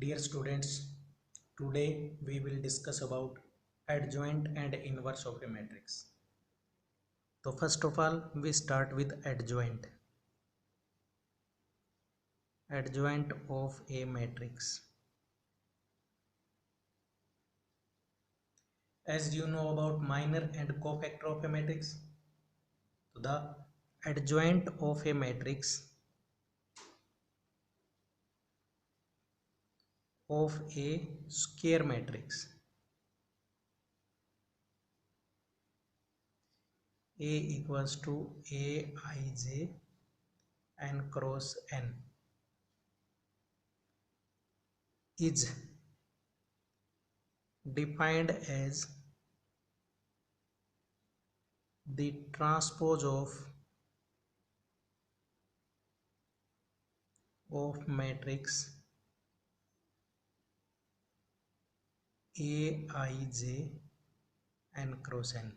Dear students, today we will discuss about adjoint and inverse of a matrix. So first of all, we start with adjoint. Adjoint of a matrix. As you know about minor and cofactor of a matrix, so the adjoint of a matrix of a square matrix. A equals to Aij n cross n is defined as the transpose of matrix Aij n cross n.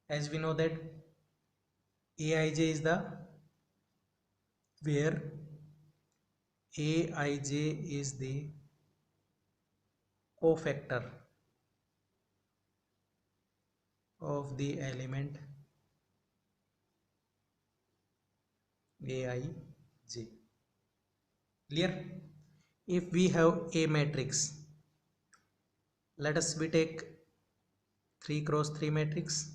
As we know that Aij is the where Aij is the cofactor of the element Aij. Clear? If we have a matrix, let us we take 3 cross 3 matrix.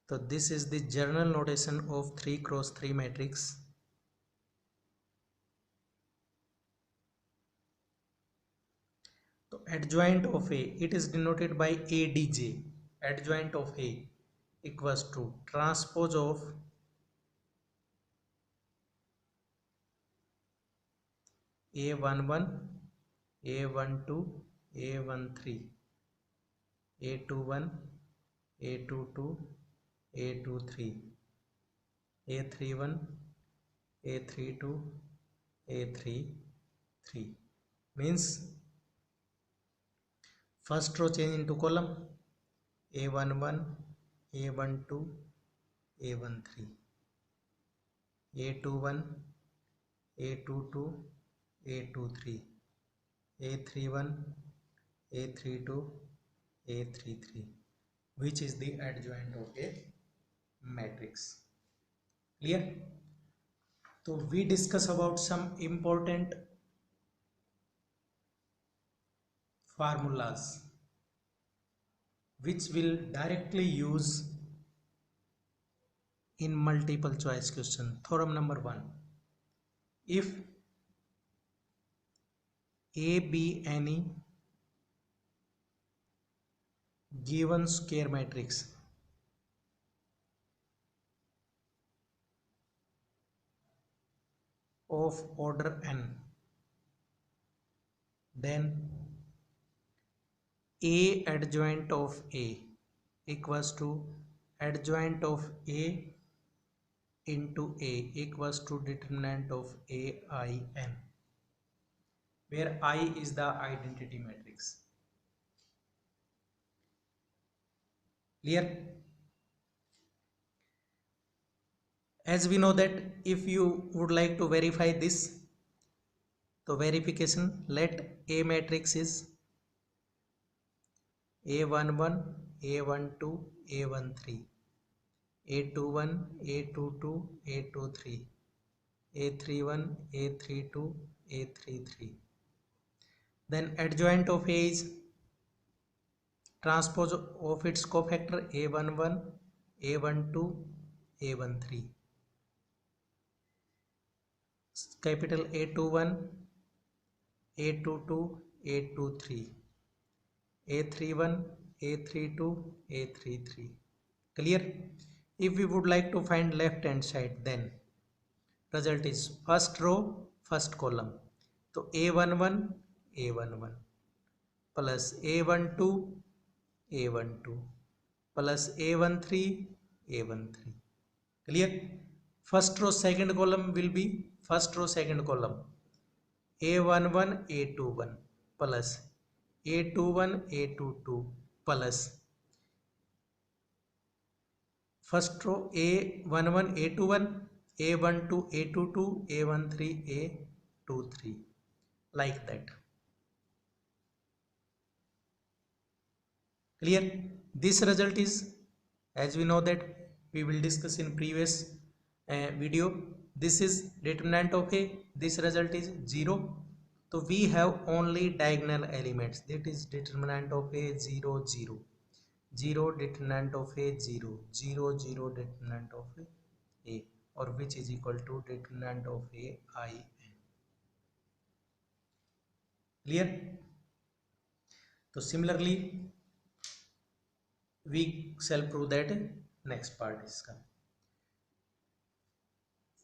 So this is the general notation of 3 cross 3 matrix. So adjoint of A, it is denoted by ADJ. Adjoint of A equals to transpose of A11, A12, A13, A21, A22, A23, A31, A32, A33. Means first row change into column A11, A12, A13, A21, A22, A23, A31, A32, A33, which is the adjoint of a matrix. Clear? So we discuss about some important formulas which will directly use in multiple choice question. Theorem number 1. If A be any given square matrix of order n, then A adjoint of A equals to adjoint of A into A equals to determinant of AIN, where I is the identity matrix. Clear? As we know that if you would like to verify this, so verification, let A matrix is A11, A12, A13, A21, A22, A23, A31, A32, A33. Then adjoint of A is transpose of its cofactor A11, A12, A13. Capital A21, A22, A23, A31, A32, A33. Clear? If we would like to find left hand side, then result is first row, first column. So A11, A11 plus A12, A12 plus A13, A13. Clear? First row, second column will be first row, second column. A11, A21 plus A21, A22 plus first row A11, A21, A12, A22, A13, A23. like that. Clear? This result is, as we know that we will discuss in previous video, this is determinant of a, this result is 0. So we have only diagonal elements, that is determinant of a 0 0, 0 determinant of a 0 0 0 determinant of a, or which is equal to determinant of a I n. Clear? So similarly we shall prove that next part is come.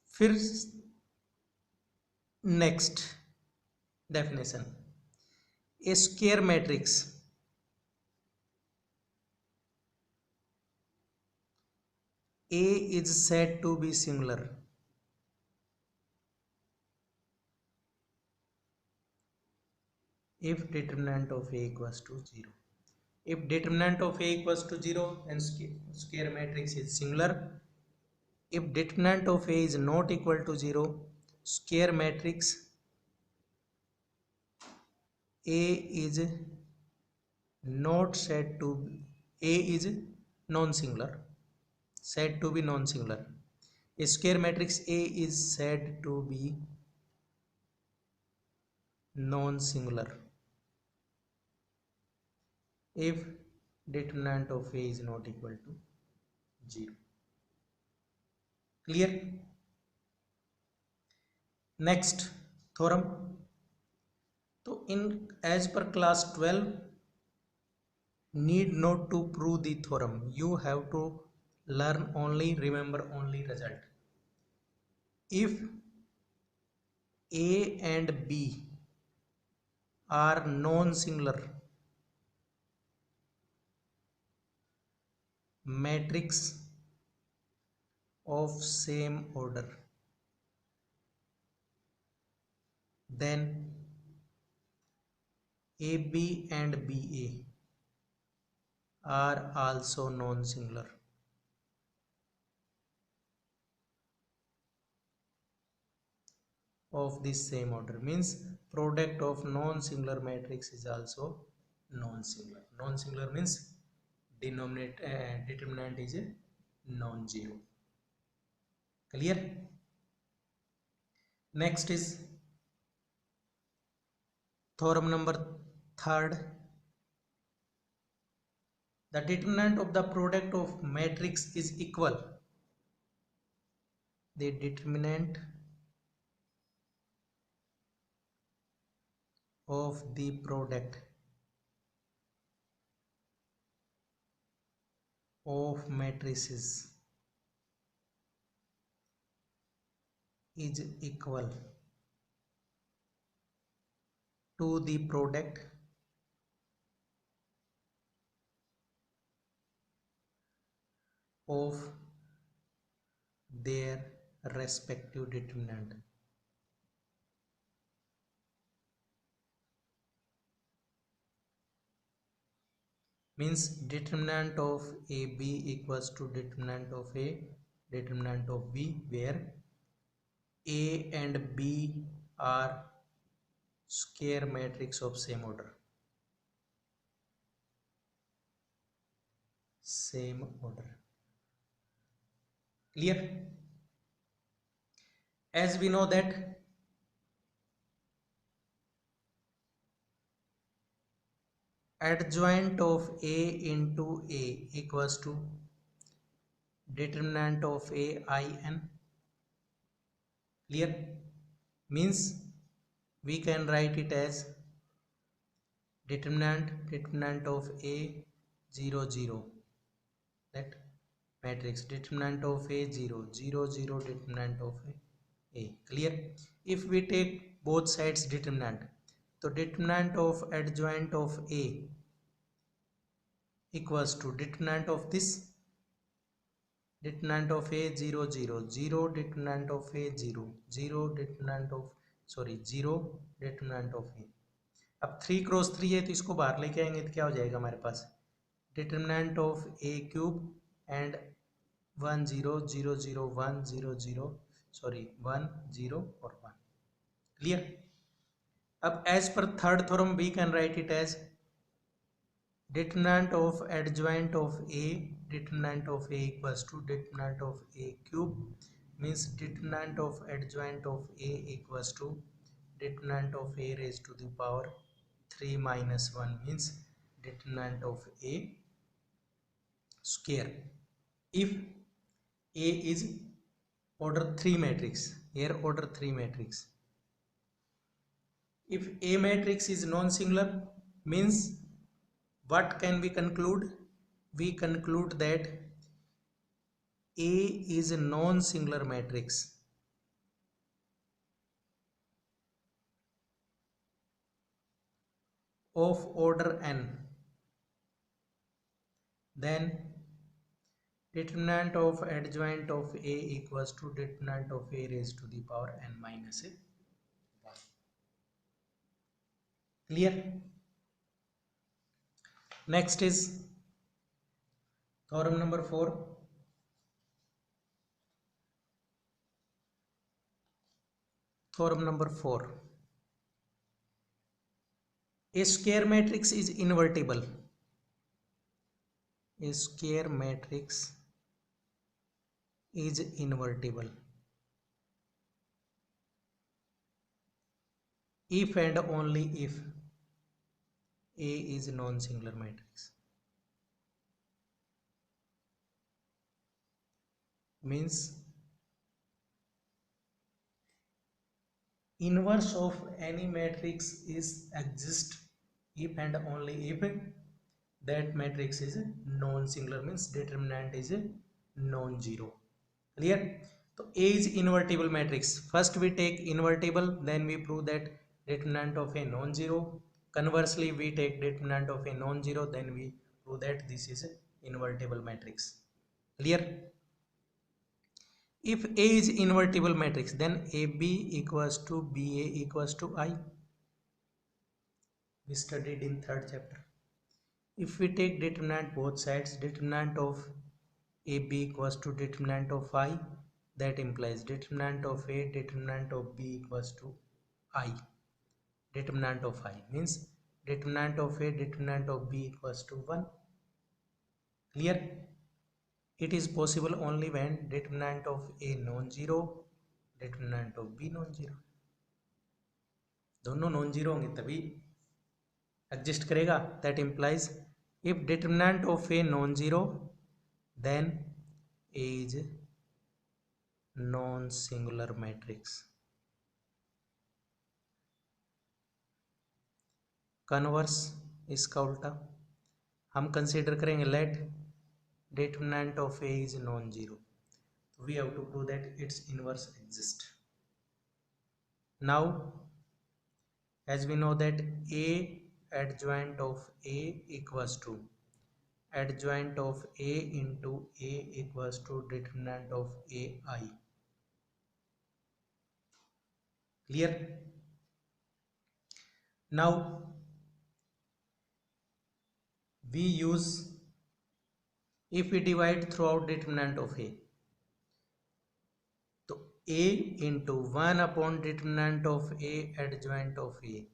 First, next definition, a square matrix A is said to be singular if determinant of A equals to 0. If determinant of A equals to 0, then square matrix is singular. If determinant of A is not equal to 0, square matrix A is not said to be, A is non-singular, said to be non-singular. A square matrix A is said to be non-singular if determinant of A is not equal to 0. Clear? Next theorem. So in as per class 12, need not to prove the theorem. You have to learn only, remember only result. If A and B are non-singular matrix of same order, then AB and BA are also non-singular. Of this same order means product of non-singular matrix is also non-singular. Non-singular means determinant is a non-zero. Clear? Next is theorem number third. The determinant of the product of matrix is equal. The determinant of the product of matrices is equal to the product of their respective determinant. Means determinant of AB equals to determinant of A, determinant of B, where A and B are square matrix of same order. Same order. Clear? As we know that adjoint of A into A equals to determinant of A I n. Clear? Means we can write it as determinant of A 0 0, that matrix determinant of A 0 0 0 determinant of A. Clear? If we take both sides determinant, so determinant of adjoint of A equals to determinant of this, determinant of A 0 0 0 determinant of A 0 0 determinant of 0 determinant of A. अब 3 cross 3 है तो इसको बाहर लेके आएंगे तो क्या हो जाएगा हमारे पास, determinant of A cube and 1 0 0 0 1 0 0 1 0 और 1. Clear? अब as per third theorem we can write it as determinant of adjoint of A, determinant of A equals to determinant of A cube, means determinant of adjoint of A equals to determinant of A raised to the power 3 minus 1, means determinant of A square. If A is order 3 matrix, here order 3 matrix, if A matrix is non-singular, means what can we conclude? We conclude that A is a non-singular matrix of order n. Then determinant of adjoint of A equals to determinant of A raised to the power n minus a 1. Clear? Next is theorem number 4. Theorem number 4. A square matrix is invertible. A square matrix is invertible if and only if A is a non-singular matrix. Means inverse of any matrix is exist if and only if that matrix is non-singular, means determinant is non-zero. Clear? So A is invertible matrix. First we take invertible, then we prove that determinant of a non-zero. Conversely, we take determinant of a non-zero, then we prove that this is invertible matrix. Clear? If A is invertible matrix, then AB equals to BA equals to I. We studied in third chapter. If we take determinant both sides, determinant of AB equals to determinant of I, that implies determinant of A, determinant of B equals to I. Determinant of I means determinant of A, determinant of B equals to 1. Clear? It is possible only when determinant of A non-zero, determinant of B non-zero. दोनों non zero होंगे तभी exist करेगा. That implies if determinant of A non zero then A is non singular matrix. Converse इसका उल्टा हम consider करेंगे let determinant of A is non zero. We have to prove that it's inverse exist. Now as we know that A adjoint of A equals to adjoint of A into A equals to determinant of AI. Clear? Now we use, if we divide throughout determinant of A, so A into 1 upon determinant of A adjoint of A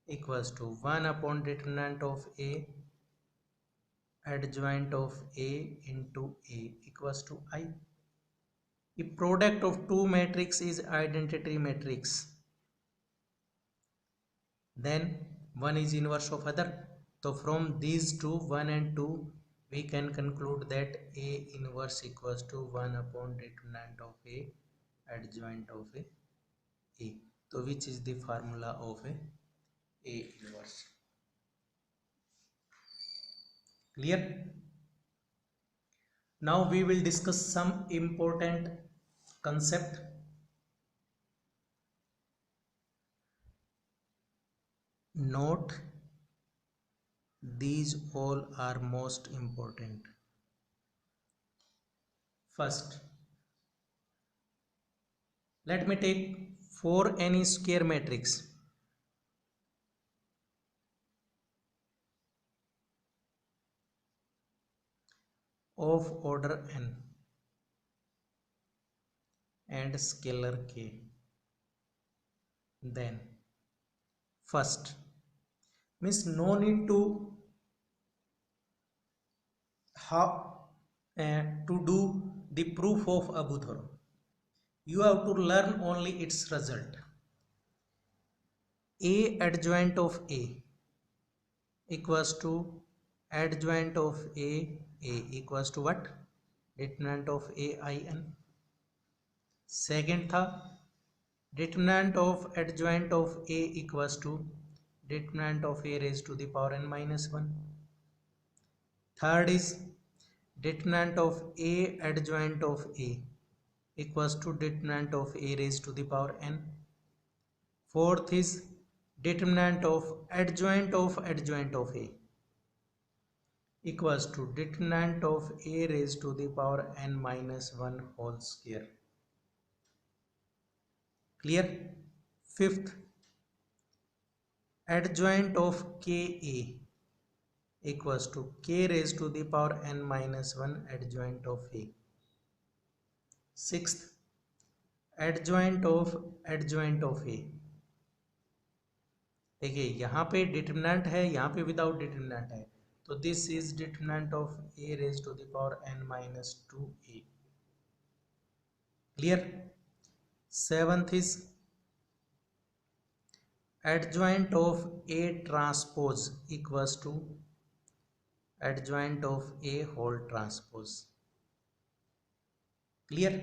equals to 1 upon determinant of A adjoint of A into A equals to I. If product of two matrix is identity matrix, then one is inverse of other. So from these two, 1 and 2, we can conclude that A inverse equals to 1 upon determinant of A adjoint of A. So which is the formula of A inverse. Clear? Now we will discuss some important concept. Note, these all are most important. First, let me take for any square matrix of order n and scalar k, then first. Means no need to to do the proof of Abudhara. You have to learn only its result. A adjoint of A equals to adjoint of A equals to what? Determinant of A I n. Second था determinant of adjoint of A equals to determinant of A raised to the power n minus 1. Third is determinant of A adjoint of A equals to determinant of A raised to the power n. Fourth is determinant of adjoint of A equals to determinant of A raised to the power n minus 1 whole square. Clear? Fifth, adjoint of Ka equals to K raised to the power n minus 1 adjoint of A. Sixth, adjoint of A. देखिए यहाँ पे determinant है, यहाँ पे without determinant है, तो this is determinant of A raised to the power n minus 2A. Clear? Seventh is adjoint of A transpose equals to adjoint of A whole transpose. Clear?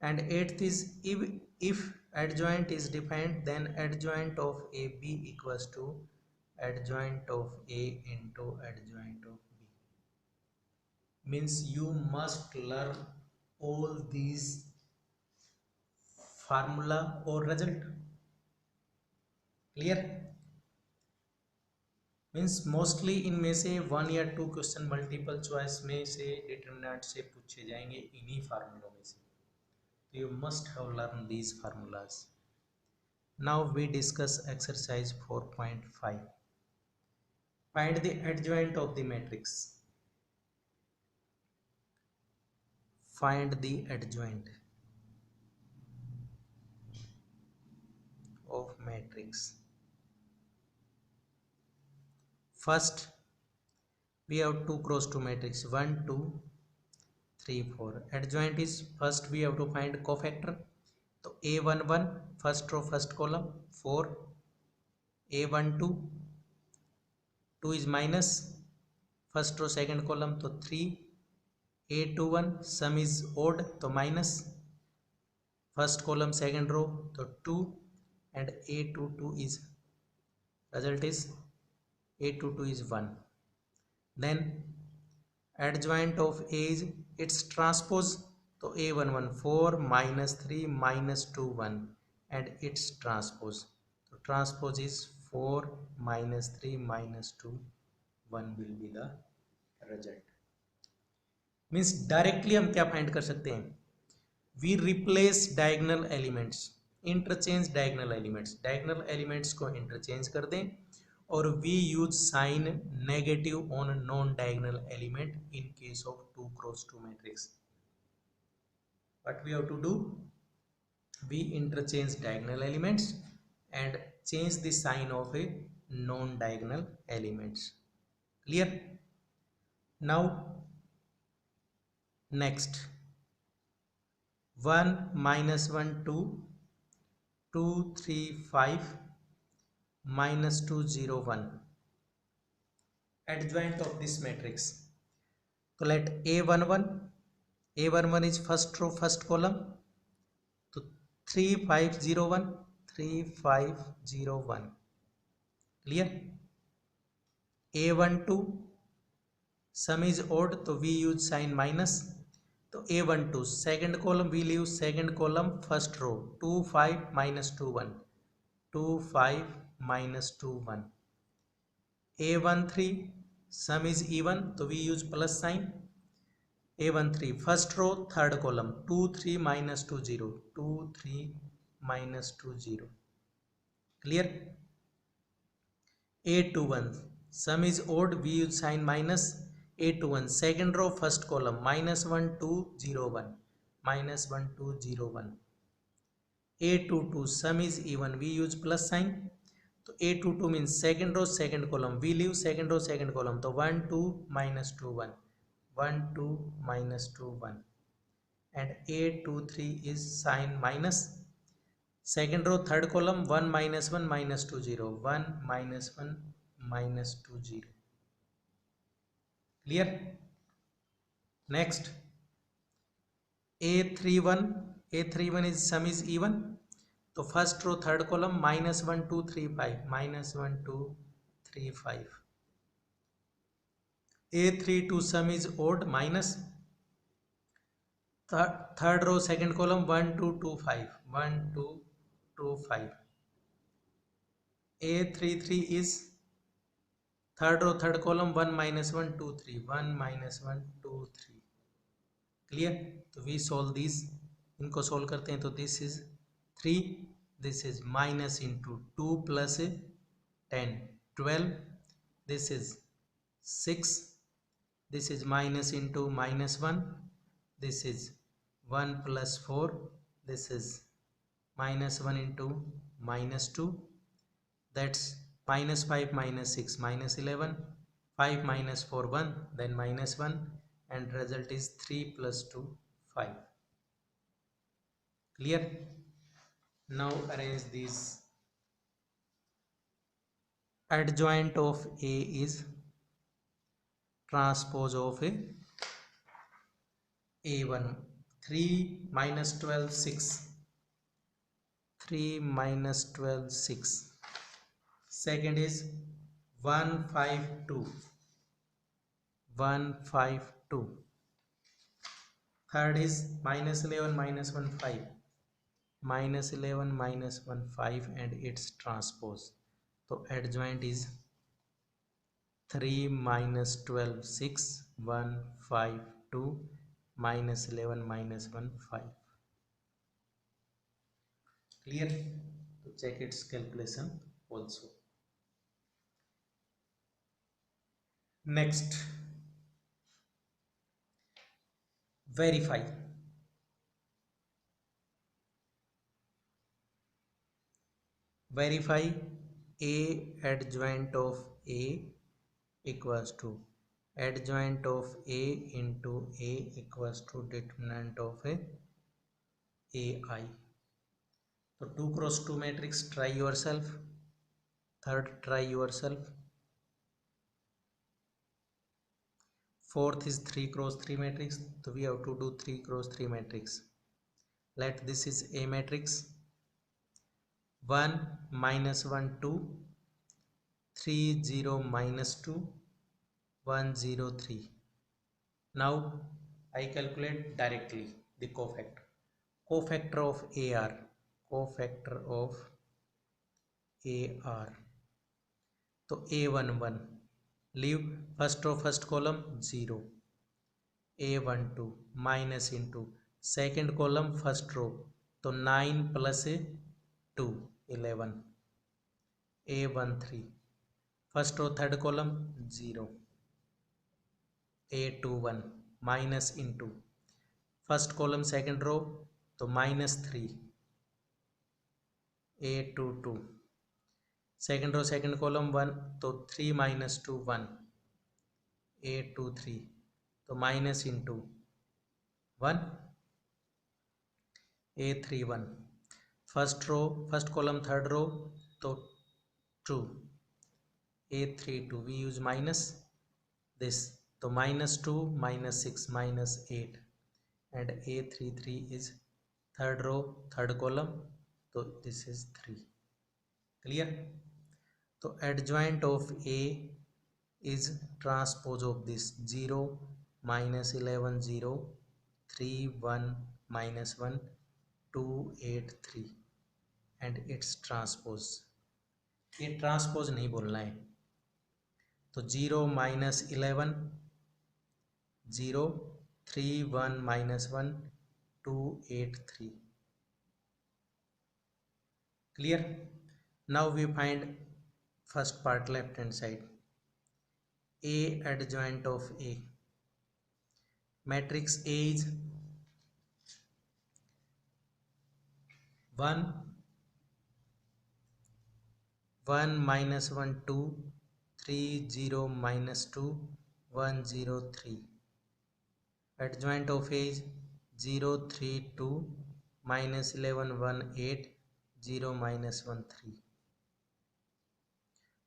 And eighth is if adjoint is defined, then adjoint of AB equals to adjoint of A into adjoint of B. Means you must learn all these formula or result. Clear? Means mostly इनमें से 1 या 2 question multiple choice में से determinant से पूछे जाएंगे इन्हीं फार्मूलों में से. तो you must have learn these formulas. Now we discuss exercise 4.5. Find the adjoint of the matrix. Find the adjoint of matrix. First, we have 2 cross 2 matrix 1 2 3 4. Adjoint is first we have to find cofactor. तो A11 first row first column 4, A12 2 is minus first row second column तो 3, A21 sum is odd तो minus first column second row तो 2 and A22 is result is A22 is 1. Then adjoint of A is its transpose. तो A11 4 minus 3 minus 2 1 and its transpose. So transpose is 4 minus 3 minus 2 1 will be the result. Means directly हम क्या find कर सकते हैं? We replace diagonal elements. Interchange diagonal elements. Diagonal elements को interchange कर दें और we use sign negative on non-diagonal element in case of 2 cross 2 matrix. What we have to do? We interchange diagonal elements and change the sign of a non-diagonal elements. Clear? Now next 1 minus 1 2 2 3 5 minus 2 0 1. Adjoint of this matrix. So let A11 is first row first column तो 3 5 0 1 3 5 0 1. Clear? A12 sum is odd तो we use sign minus. तो A12 second column we leave second column first row 2 5 minus 2 1 2 5 minus 2 1. A13 sum is even तो we use plus sign. A13 first row third column 2 3 minus 2 0 2 3 minus 2 0. Clear? A21 sum is odd we use sign minus. A21 second row first column minus 1 2 0 1 minus 1 2 0 1. A22 sum is even we use plus sign. तो A22 means second row second column, we leave second row second column, so 1 2 minus 2 1, 1 2 minus 2 1, and A23 is sign minus. Second row third column, 1 minus 1 minus 2 0, 1 minus 1 minus 2 0. Clear? Next, A31 is sum is even. So first row third column, minus 1 2 3 5, minus 1 2 3 5. A32 sum is odd, minus. Third row second column, 1 2 2 5, 1 2 2 5. A33 is third row third column, 1 minus 1 2 3, 1 minus 1 2 3. Clear? तो we solve this, इनको solve करते हैं तो this is 3, this is minus into 2 plus 10 12, this is 6, this is minus into minus 1, this is 1 plus 4, this is minus 1 into minus 2, that's minus 5 minus 6 minus 11, 5 minus 4 1, then minus 1, and result is 3 plus 2 5. Clear? Now arrange these. Adjoint of A is transpose of A1. 3 minus 12 6, 3 minus 12 6. Second is 152, 152. Third is minus 11 minus 1 5, minus 11 minus 1 5, and its transpose. So adjoint is 3 minus 12 6, 1 5 2, minus 11 minus 1 5. Clear? To check its calculation also. Next, verify. Verify A adjoint of A equals to adjoint of A into A equals to determinant of AI. So 2 cross 2 matrix, try yourself. Third, try yourself. Fourth is 3 cross 3 matrix, so we have to do 3 cross 3 matrix. Let this is A matrix. 1 minus 1 2, 3 0 minus 2, 1 0 3. Now I calculate directly the cofactor. Cofactor of AR, cofactor of AR. So A11, leave first row first column 0, A12 minus into second column first row, so 9 plus 2 11, A13 first row third column 0, A21 minus into first column second row, so minus 3, A22 second row second column 1, so 3 minus 2 1, A23, so minus into 1, A31 first row first column third row, so 2, A32 we use minus this, so minus 2 minus 6 minus 8, and A33 is third row third column, so this is 3. Clear? So adjoint of A is transpose of this 0 minus 11 0, 3 1 minus 1 2 8 3, and its transpose. ये transpose नहीं बोलना है, तो 0 minus 11 0, 3 1 minus 1 2 8 3. Clear? Now we find first part left hand side. A adjoint of A. Matrix A is 1 1 minus 1 2, 3 0 minus 2 1 0 3. Adjoint of age 0 3 2 minus 11 1 8 0 minus 1 3.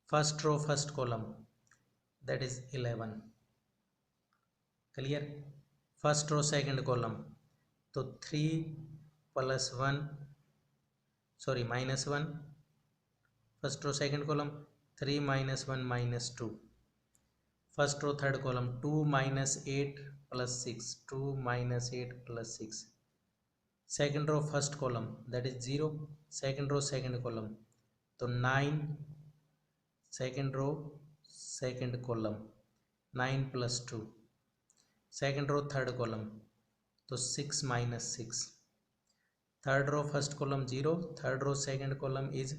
First row first column, that is 11. Clear? First row second column, so 3 plus 1, sorry, minus 1. First row second column, 3 minus 1 minus 2. First row third column, 2 minus 8 plus 6, 2 minus 8 plus 6. Second row first column, that is 0. Second row second column, so 9. Second row second column, 9 plus 2. Second row third column, so 6 minus 6. Third row first column 0. Third row second column is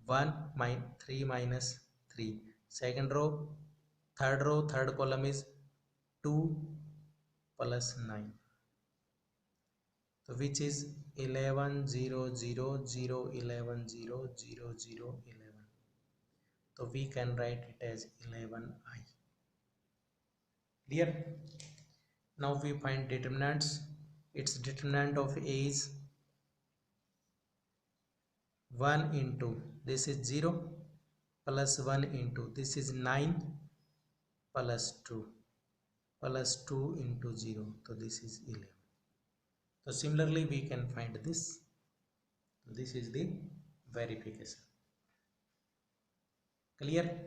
1 minus 3 minus 3. Second row third column is 2 plus 9. So which is 11 0 0 0 11 0 0 0 11. So we can write it as 11i. Clear? Now we find determinants. Its determinant of a is 1 into this is 0 plus 1 into this is 9 plus 2 plus 2 into 0, so this is 11. So similarly we can find this. This is the verification. Clear?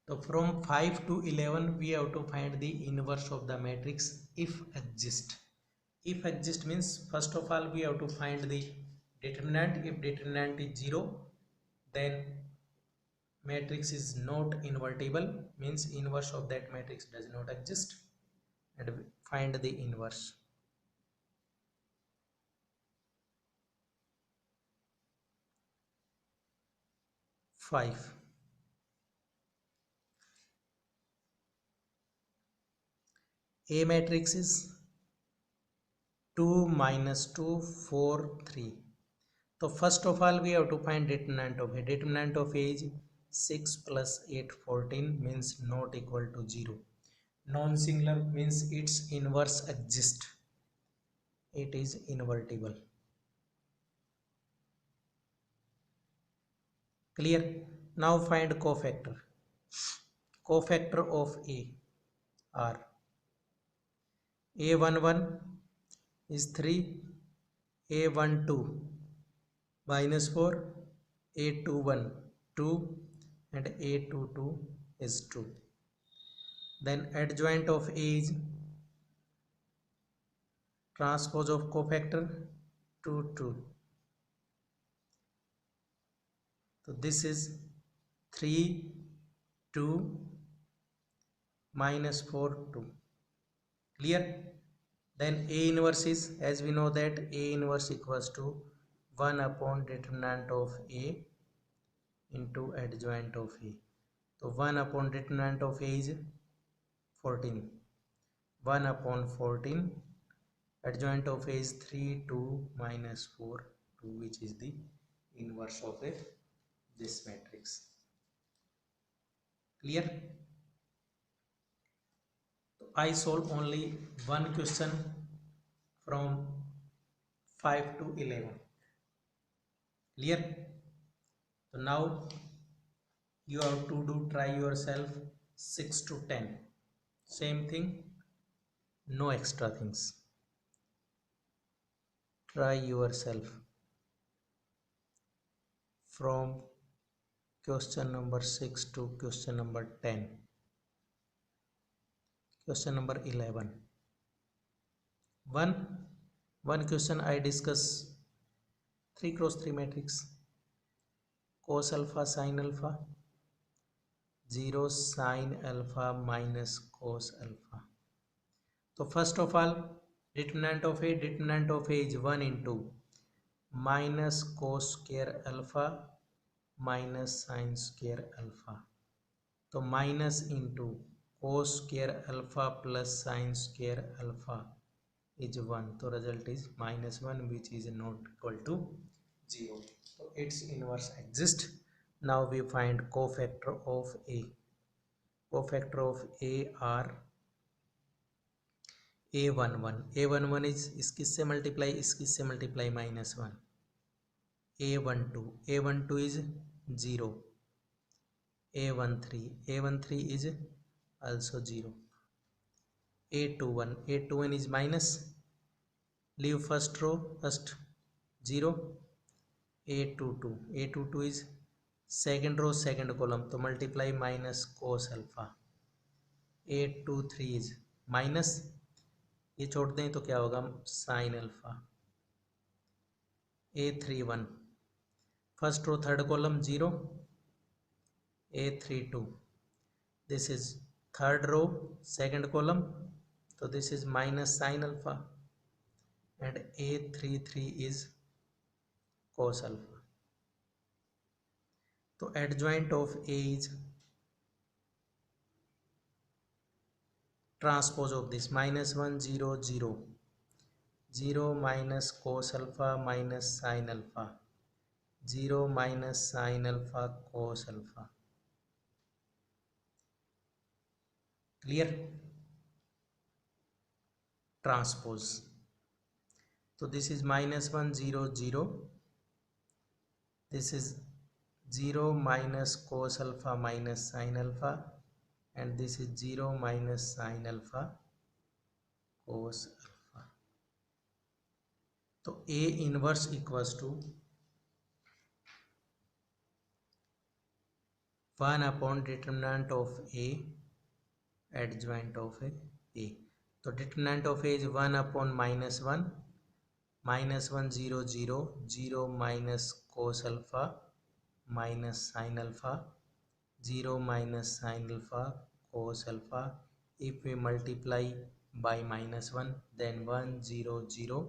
So from 5 to 11 we have to find the inverse of the matrix if exist. If exist means first of all we have to find the determinant. If determinant is 0, then matrix is not invertible, means inverse of that matrix does not exist, and find the inverse. Five. A matrix is 2 minus 2 4 3. So first of all we have to find determinant of A. Determinant of A is 6 plus 8 14, means not equal to 0. Non-singular means its inverse exists, it is invertible. Clear? Now find cofactor. Cofactor of A are A11 is 3, A12 minus 4, A21 2, and A22 is 2. Then adjoint of A is transpose of cofactor 2 2. So this is 3 2 minus 4 2. Clear? Then A inverse is, as we know that A inverse equals to 1 upon determinant of A into adjoint of A. So 1 upon determinant of A is 14. 1 upon 14. Adjoint of A is 3 2 minus 4 2, which is the inverse of this matrix. Clear? I solve only one question from 5 to 11. Clear? So now you have to try yourself 6 to 10. Same thing, no extra things. Try yourself from question number 6 to question number 10. Question number 11. One question I discuss 3 cross 3 matrix, cos alpha sin alpha, 0 sin alpha minus cos alpha. So first of all, determinant of A is 1 into minus cos square alpha minus sin square alpha. So minus into cos square alpha plus sin square alpha is 1. So result is minus 1, which is not equal to 0. So its inverse exists. Now we find cofactor of A. Cofactor of A are A11. A11 is इसकिससे multiply, इसकिससे multiply -1. A12. A12 is 0. A13 is also 0. A21 is minus, leave first row first 0. A22 is second row second column, तो multiply minus cos alpha. A23 is minus, ये छोड़ दें तो क्या होगा, sin alpha. A31 first row third column 0. A32 this is third row second column, so this is minus sin alpha, and A33 is cos alpha. तो adjoint of A is transpose of this -1 0 0 0 minus cos alpha minus sin alpha, 0 minus sin alpha cos alpha. Clear? Transpose. So this is -1 0 0, this is 0 minus cos alpha minus sin alpha, and this is 0 minus sin alpha cos alpha. तो A inverse equals to 1 upon determinant of A adjoint of A. तो determinant of A is 1 upon -1, -1 0 0 0 minus cos alpha minus sin alpha, 0 minus sin alpha cos alpha. If we multiply by -1, then 1 0 0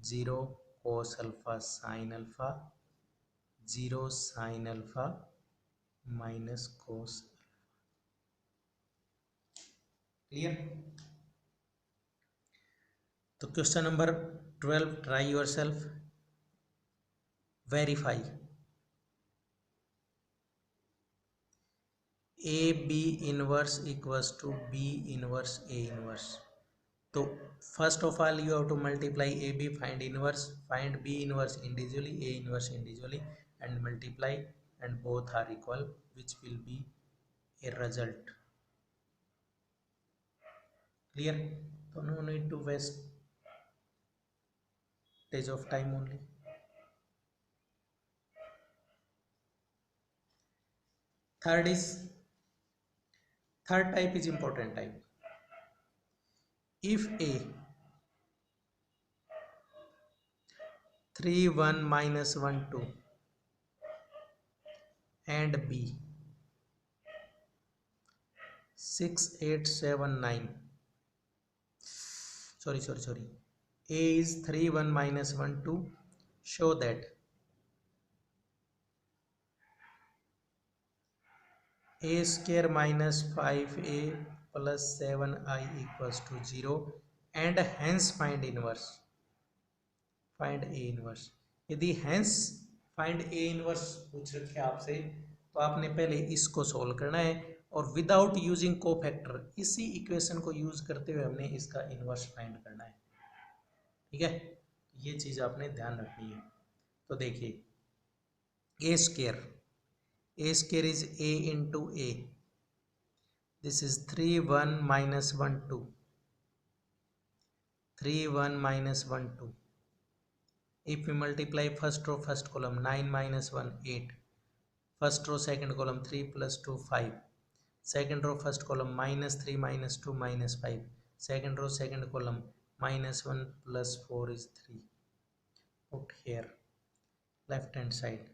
0 cos alpha sin alpha, 0 sin alpha minus cos alpha. Clear? तो question number 12, try yourself. Verify A B inverse equals to B inverse A inverse. तो first of all you have to multiply A B, find inverse, find B inverse individually, A inverse individually, and multiply, and both are equal, which will be a result. Clear? तो no need to waste stage of time only. Third type is important type. If A 3 1 minus 1 2 and B 6 8 7 9, sorry, A is 3 1 minus 1 2, show that A square minus 5A plus 7I equals to 0, and hence find inverse. Find A inverse. यदि hence find A inverse पूछ रखे आपसे, तो आपने पहले इसको solve करना है, और विदाउट यूजिंग कोफैक्टर, इसी इक्वेशन को यूज करते हुए हमने इसका इनवर्स फाइंड करना है. ठीक है, ये चीज आपने ध्यान रखनी है. तो देखिए A square is A into A. This is 3 1 minus 1 2, 3 1 minus 1 2. If we multiply first row first column 9 minus 1 8, first row second column 3 plus 2 5, second row first column minus 3 minus 2 minus 5, second row second column minus 1 plus 4 is 3. Put here left hand side.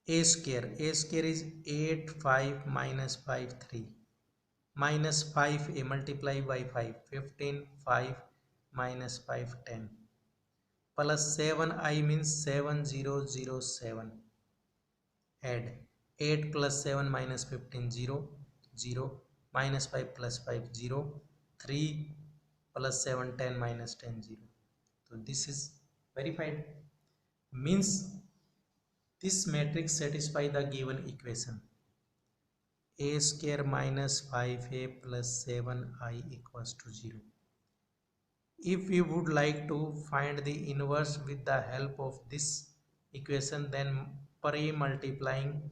A square is 8 5 minus 5 3, minus 5a multiply by 5 15 5 minus 5 10, plus 7i means 7007. Add 8 plus 7 minus 15 0 0, minus 5 plus 5 0, 3 plus 7 10 minus 10 0. So this is verified. means this matrix satisfy the given equation a square minus 5a plus 7i equals to 0. If we would like to find the inverse with the help of this equation, then pre-multiplying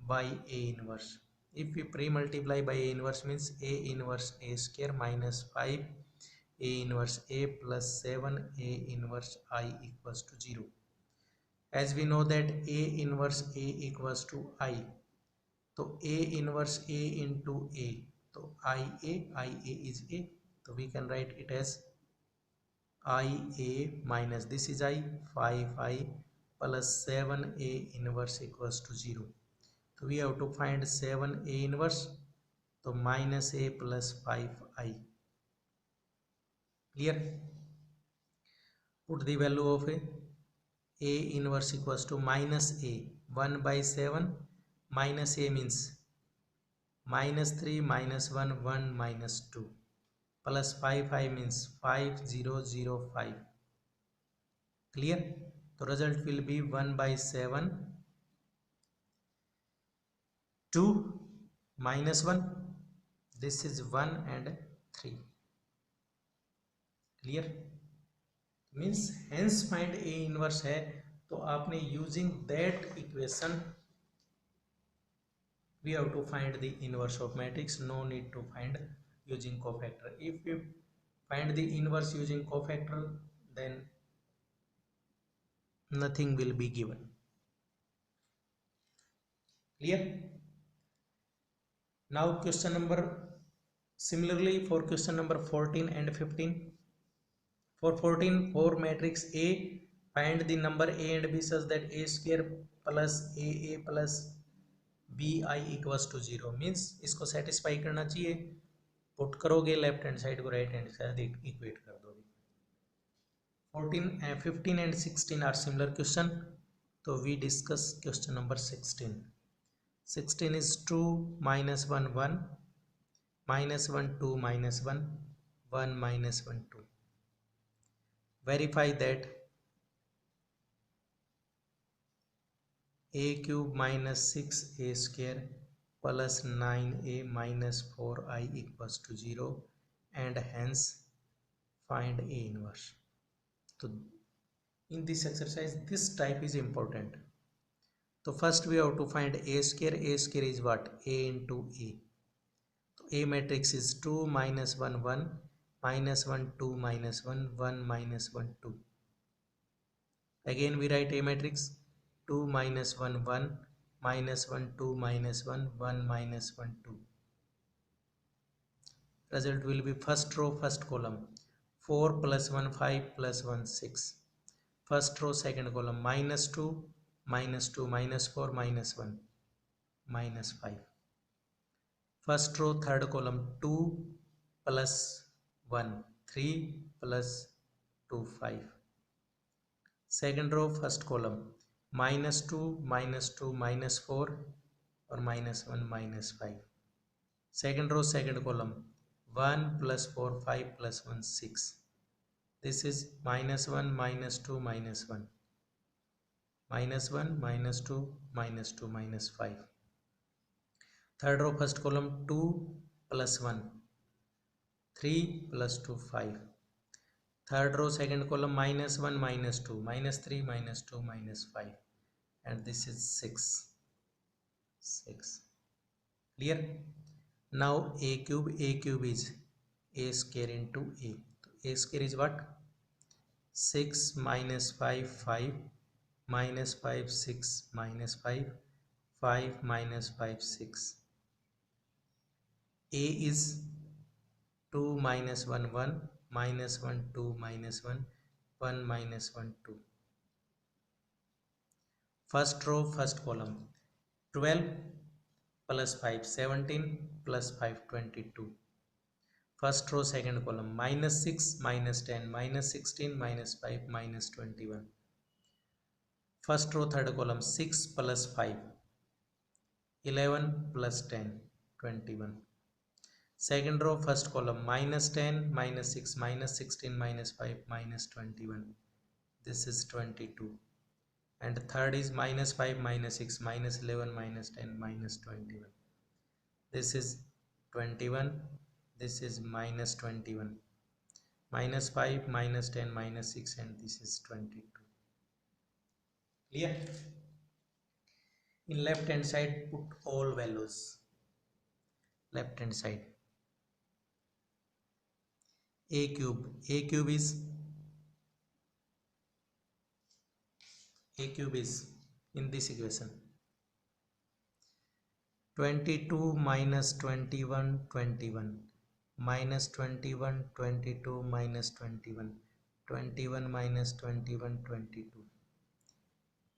by A inverse. If we pre-multiply by A inverse means A inverse A square minus 5 A inverse A plus 7 A inverse I equals to 0. As we know that A inverse A equals to I, so A inverse A into A, so IA is A, so we can write it as IA minus this is I 5I plus 7A inverse equals to 0. So we have to find 7A inverse, so minus A plus 5I. Clear? Put the value of A inverse equals to minus A 1 by 7 minus A means minus 3 minus 1 1 minus 2 plus 5I means 5005. Clear? The result will be 1 by 7 2 minus 1, this is 1 and 3. Clear? Means hence find A inverse है तो आपने using that equation we have to find the inverse of matrix, no need to find using cofactor. If we find the inverse using cofactor, then nothing will be given. Clear? Now question number, similarly for question number 14 and 15. For 14, for matrix A, find the number A and B such that A square plus AA plus BI equals to 0. Means इसको satisfy करना चाहिए. Put करोगे left hand side को right hand side equate कर दोगे. 14, 15 and 16 are similar question. So we discuss question number 16. 16 is 2 minus 1 1 minus 1 2 minus 1 1 minus 1 2. Verify that A cube minus 6A square plus 9A minus 4I equals to 0 and hence find A inverse. So in this exercise this type is important. So first we have to find A square. A square is what? A into A. So A matrix is 2 minus 1 1 minus 1 2 minus 1 1 minus 1 2. Again we write A matrix 2 minus 1 1 minus 1 2 minus 1 1 minus 1 2. Result will be first row first column 4 plus 1 5 plus 1 6. First row second column minus 2 minus 2 minus 4 minus 1 minus 5. First row third column 2 plus 1 3 plus 2 5. Second row first column minus 2 minus 2 minus 4 or minus 1 minus 5. Second row second column 1 plus 4 5 plus 1 6. This is minus 1 minus 2 minus 1 minus 1 minus 2 minus 2 minus 5. Third row first column 2 plus 1 3 plus 2 5. Third row second column minus 1 minus 2 minus 3 minus 2 minus 5 and this is 6. Clear? Now A cube is A square into A. A square is what? 6 minus 5 5 minus 5 6 minus 5 5 minus 5 6. A is 2 minus 1 1 minus 1 2 minus 1 1 minus 1 2. First row first column 12 plus 5 17 plus 5 22. First row second column minus 6 minus 10 minus 16 minus 5 minus 21. First row third column 6 plus 5 11 plus 10 21. Second row first column minus 10 minus 6 minus 16 minus 5 minus 21. This is 22. and third is minus 5 minus 6 minus 11 minus 10 minus 21. This is 21, this is minus 21, minus 5 minus 10 minus 6, and this is 22. Clear? In left hand side put all values. Left hand side, a cube is in this equation 22 minus 21 21 minus 21 22 minus 21 21 minus 21 22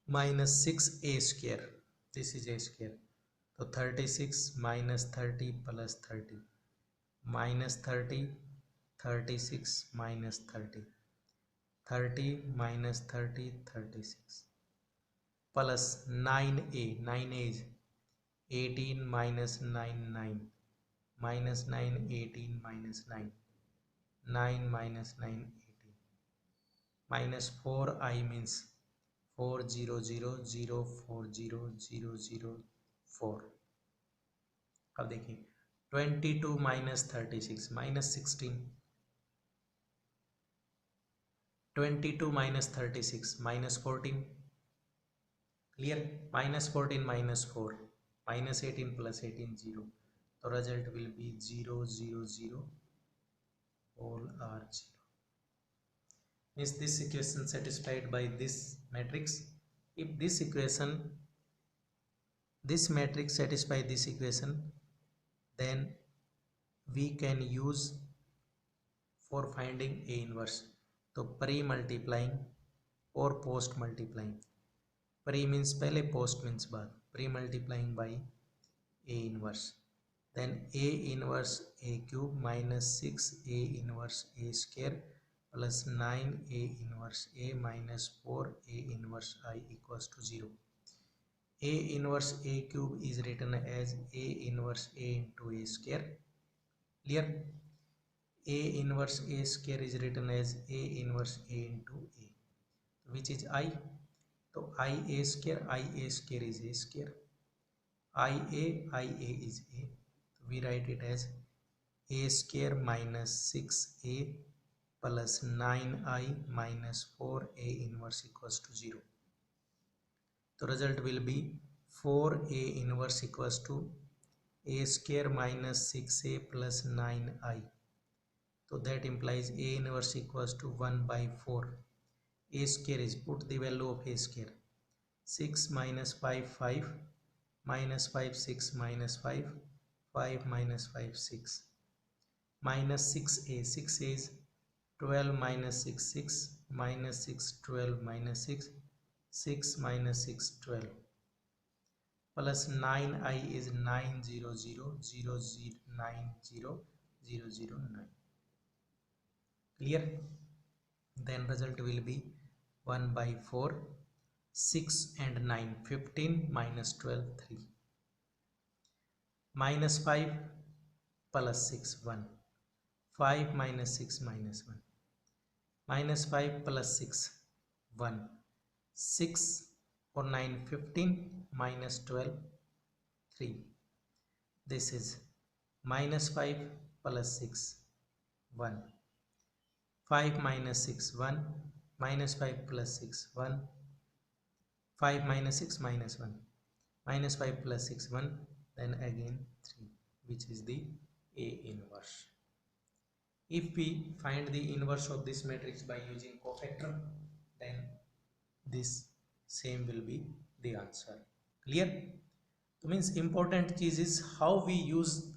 minus 6a square. This is a square, so 36 minus 30 plus 30 minus 30 36 minus 30 30 minus 30 36 plus 9a. 9a is 18 minus 9 9 minus 9 18 minus 9 9 minus 9 18 minus 4i means 4 0 0 0 4 0 0 0 4. अब देखिए 22 minus 36 minus 16 22 minus 36 minus 14. Clear? Minus 14 minus 4 minus 18 plus 18 0. The result will be 0 0 0, all are 0. Is this equation satisfied by this matrix? If this matrix satisfy this equation, then we can use for finding A inverse. तो pre multiplying or post multiplying. Pre means पहले, post means बाद. Pre multiplying by A inverse. Then A inverse A cube minus 6A inverse A square plus 9A inverse A minus 4A inverse I equals to 0. A inverse A cube is written as A inverse A into A square. Clear? A inverse A square is written as A inverse A into A, which is I. So I A square is A square. I A is A. So we write it as A square minus 6A plus 9I minus 4A inverse equals to 0. The result will be 4A inverse equals to A square minus 6A plus 9I. So that implies A inverse equals to 1 by 4. A square is, put the value of A square. 6 minus 5 5 minus 5 6 minus 5 5 minus 5 6 minus 6A. 6A is 12 minus 6 6 minus 6 12 minus 6 6 minus 6 12 plus 9I is 9 0 0 0 0 9 0 0 0 9. Clear? Then result will be 1 by 4, 6 and 9, 15 minus 12, 3. Minus 5 plus 6, 1. 5 minus 6 minus 1. Minus 5 plus 6, 1. 6 or 9, 15 minus 12, 3. This is minus 5 plus 6, 1. 5 minus 6, 1, minus 5 plus 6, 1, 5 minus 6 minus 1, minus 5 plus 6, 1, then again 3, which is the A inverse. If we find the inverse of this matrix by using cofactor, then this same will be the answer. Clear? So means important चीज is how we use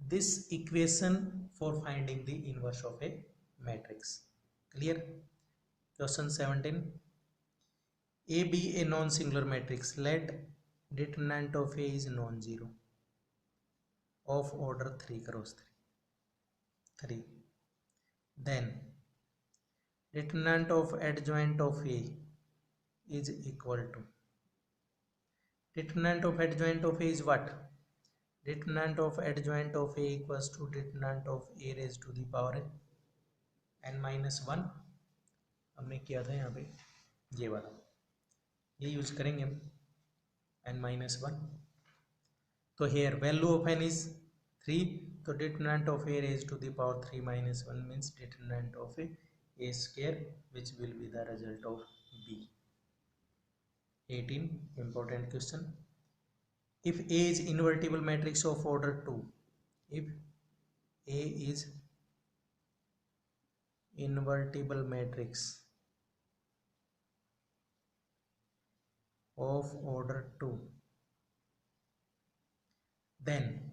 this equation for finding the inverse of a matrix. Clear? Question 17. A be a non-singular matrix. Let determinant of A is non-zero of order 3 cross 3. Then determinant of adjoint of A is equal to, determinant of adjoint of A is what? Determinant of adjoint of A equals to determinant of A raised to the power n minus 1. हमने किया था यहाँ पे ये वाला, ये use करेंगे हम n-1। तो here value of n is 3, तो determinant of a raised to the power 3 minus 1 means determinant of a square, which will be the result of b। 18 important question, if a is invertible matrix of order 2, if a is invertible matrix of order 2, then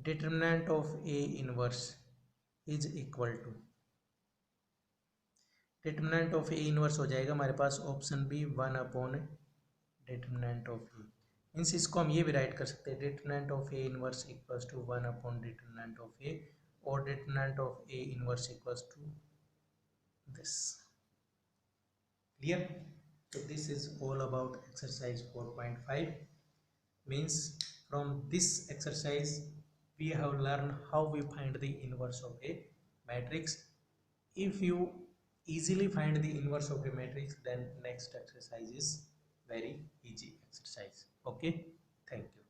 determinant of a inverse is equal to, determinant of A inverse हो जाएगा हमारे पास option B 1 upon determinant of A. Means इसको हम ये भी write कर सकते हैं, determinant of A inverse equals to 1 upon determinant of A, और determinant of A inverse equals to this. Clear? So this is all about exercise 4.5. Means from this exercise we have learned how we find the inverse of a matrix. If you easily find the inverse of a matrix, then next exercise is very easy exercise. Okay, thank you.